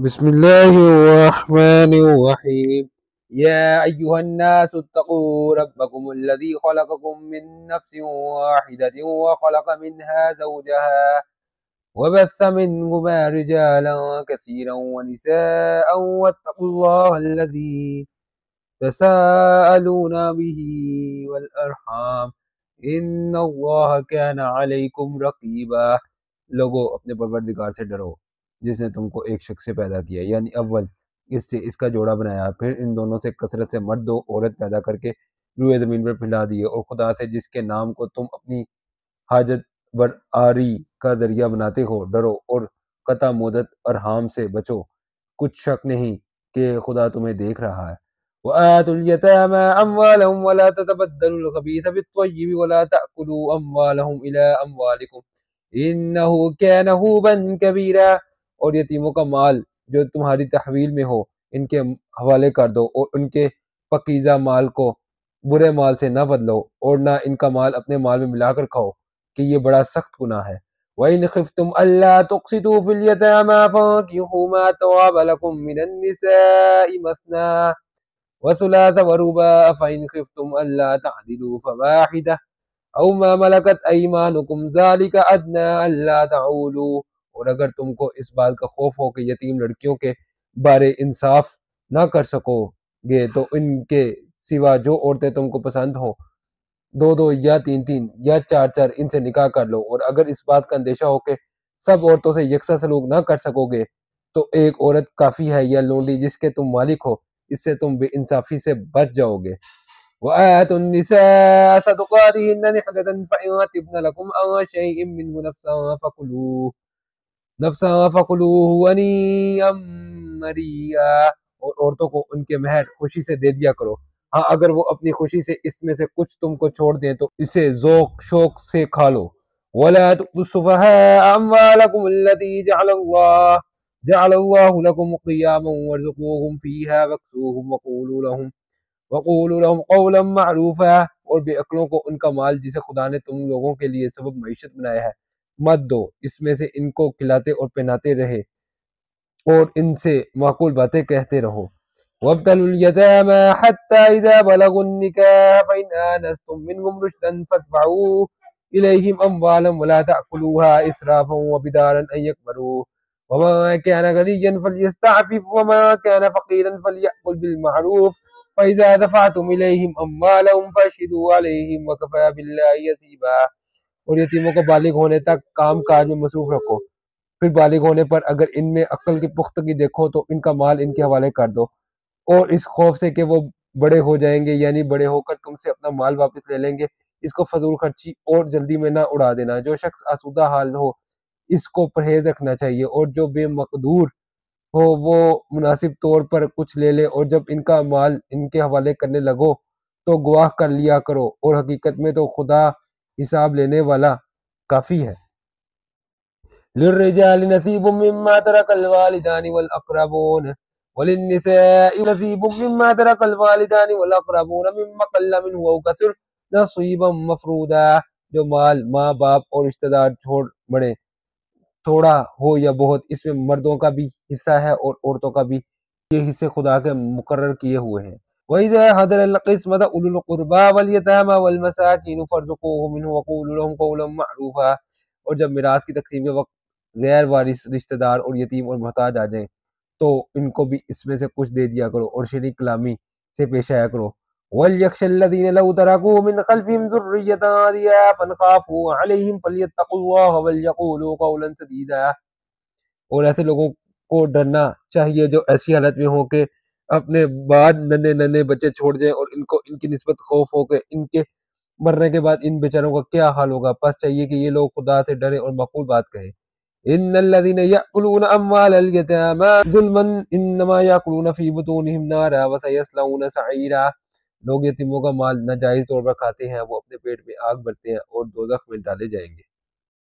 بسم الله الرحمن الرحيم يا أيها الناس اتقوا ربكم الذي خلقكم من نفس واحدة وخلق منها زوجها وبث منهما رجالا كثيرا ونساء واتقوا الله الذي تساءلون به والأرحام إن الله كان عليكم رقيبا۔ لوگو اپنے پروردگار سے ڈرو جس نے تم کو ایک شخص سے پیدا کیا، یعنی اول اس سے اس کا جوڑا بنایا، پھر ان دونوں سے کثرت سے مرد و عورت پیدا کر کے روئے زمین پر پھیلا دیے، اور خدا سے جس کے نام کو تم اپنی حاجت برآری کا ذریعہ بناتے ہو ڈرو، اور قطع مدت ارحام سے بچو، کچھ شک نہیں کہ خدا تمہیں دیکھ رہا ہے۔ وَآتُوا الْيَتَامَىٰ أَمْوَالَهُمْ وَلَا تَتَبَدَّلُوا الْخَبِيثَ بِالطَّيِّبِ وَلَا تَأْكُلُوا أَمْوَالَهُمْ إِلَىٰ أَمْوَالِكُمْ إِنَّهُ كَانَ حُوبًا كَبِيرًا۔ اور یتیموں کا مال جو تمہاری تحویل میں ہو ان کے حوالے کر دو، اور ان کے پاکیزہ مال کو برے مال سے نہ بدلو، اور نہ ان کا مال اپنے مال میں ملا کر کھاؤ کہ یہ بڑا سخت گناہ ہے۔ وَإِنْ خِفْتُمْ أَلَّا تُقْسِطُوا فِي الْيَتَامَىٰ فَانكِحُوا مَا طَابَ لَكُم مِّنَ النِّسَاءِ مَثْنَىٰ وَثُلَاثَ وَرُبَاعَ فَإِنْ خِفْتُمْ أَلَّا تَعْدِلُوا فَوَاحِدَةً أَوْ مَا مَلَكَتْ أَيْمَانُكُمْ ذَلِكَ أَدْنَىٰ أَلَّا تَعُولُوا۔ اور اگر تم کو اس بات کا خوف ہو کہ یتیم لڑکیوں کے بارے انصاف نہ کر سکو گے تو ان کے سوا جو عورتیں تم کو پسند ہوں، دو دو یا تین تین یا چار چار ان سے نکاح کر لو۔ اور اگر اس بات کا اندیشہ ہو کہ سب عورتوں سے یکساں سلوک نہ کر سکو گے تو ایک عورت کافی ہے، یا لونڈی جس کے تم مالک ہو، اس سے تم بے انصافی سے بچ جاؤ گے۔ وَآتُوا النِّسَاءَ صَدُقَاتِهِنَّ نِحْلَةً فَإِن طِبْنَ لَكُمْ عَن شَيْءٍ مِّنْهُ نَفْسًا فَكُلُوهُ هَنِيئًا مَرِيئًا۔ اور عورتوں کو ان کے مہر خوشی سے دے دیا کرو، ہاں اگر وہ اپنی خوشی سے اس میں سے کچھ تم کو چھوڑ دیں تو اسے ذوق شوق سے کھا لو۔ وَلَا تُؤْتُوا السُّفَهَاءَ أَمْوَالَكُمُ الَّتِي جَعَلَ اللَّهُ لَكُمْ قِيَامًا وَارْزُقُوهُمْ فِيهَا وَاكْسُوهُمْ وَقُولُوا لَهُمْ قَوْلًا مَّعْرُوفًا۔ اور بے عقلوں کو ان کا مال جسے خدا نے تم لوگوں کے لیے سبب معیشت بنایا ہے مت دو، اس میں سے ان کو کھلاتے اور پہناتے رہے اور ان سے معقول باتیں کہتے رہو۔ وَابْتَلُوا الْيَتَامَىٰ حَتَّىٰ إِذَا بَلَغُوا النِّكَاحَ فَإِنْ آنَسْتُم مِّنْهُمْ رُشْدًا فَادْفَعُوا إِلَيْهِمْ أَمْوَالَهُمْ وَلَا تَأْكُلُوهَا إِسْرَافًا وَبِدَارًا أَن يَكْبَرُوا وَمَن كَانَ غَنِيًّا فَلْيَسْتَعْفِفْ وَمَن كَانَ فَقِيرًا فَلْيَأْكُلْ بِالْمَعْرُوفِ فَإِذَا دَفَعْتُمْ إِلَيْهِمْ أَمْوَالَهُمْ فَأَشْهِدُوا عَلَيْهِمْ وَكَفَىٰ بِاللَّهِ حَسِيبًا۔ اور یتیموں کو بالغ ہونے تک کام کاج میں مصروف رکھو، پھر بالغ ہونے پر اگر ان میں عقل کی پختگی دیکھو تو ان کا مال ان کے حوالے کر دو، اور اس خوف سے کہ وہ بڑے ہو جائیں گے، یعنی بڑے ہو کر تم سے اپنا مال واپس لے لیں گے، اس کو فضول خرچی اور جلدی میں نہ اڑا دینا۔ جو شخص آسودہ حال ہو اس کو پرہیز رکھنا چاہیے، اور جو بے مقدور ہو وہ مناسب طور پر کچھ لے لے، اور جب ان کا مال ان کے حوالے کرنے لگو تو گواہ کر لیا کرو، اور حقیقت میں تو خدا حساب لینے والا کافی ہے۔ لِلرِّجَالِ نَصِيبٌ مِّمَّا تَرَكَ الْوَالِدَانِ وَالْأَقْرَبُونَ وَلِلنِّسَاءِ نَصِيبٌ مِّمَّا تَرَكَ الْوَالِدَانِ وَالْأَقْرَبُونَ مِمَّا قَلَّ مِنْهُ أَوْ كَثُرَ نَصِيبًا مَّفْرُوضًا۔ جو مال ماں باپ اور رشتہ دار چھوڑ مرے، تھوڑا ہو یا بہت، اس میں مردوں کا بھی حصہ ہے اور عورتوں کا بھی، یہ حصے خدا کے مقرر کیے ہوئے ہیں۔ وَإِذَا حَضَرَ الْقِسْمَةَ أُولُو الْقُرْبَىٰ وَالْيَتَامَىٰ وَالْمَسَاكِينُ فَارْزُقُوهُم مِّنْهُ وَقُولُوا لَهُمْ قَوْلًا مَّعْرُوفًا۔ اور جب میراث کی تقسیم کے وقت غیر وارث رشتہ دار اور یتیم اور محتاج آ جائیں تو ان کو بھی اس میں سے کچھ دے دیا کرو، اور شریک کلامی سے پیش آیا کرو۔ وَلْيَخْشَ الَّذِينَ لَوْ تَرَكُوا مِنْ خَلْفِهِمْ ذُرِّيَّةً ضِعَافًا خَافُوا عَلَيْهِمْ فَلْيَتَّقُوا اللَّهَ وَلْيَقُولُوا قَوْلًا سَدِيدًا۔ اور ایسے لوگوں کو ڈرنا چاہیے جو ایسی حالت میں ہوں کہ اپنے بعد ننھے ننھے بچے چھوڑ جائیں، اور ان کو ان کی نسبت خوف ہو کہ ان کے مرنے کے بعد ان بیچاروں کا کیا حال ہوگا، پس چاہیے کہ یہ لوگ خدا سے ڈریں اور معقول بات کہیں۔ ان الذين يأكلون اموال اليتامى ظلما انما يأكلون في بطونهم نارا وسيصلون سعيرا۔ لوگ یتیموں کا مال ناجائز طور پر کھاتے ہیں، وہ اپنے پیٹ میں آگ بھرتے ہیں اور دوزخ میں ڈالے جائیں گے۔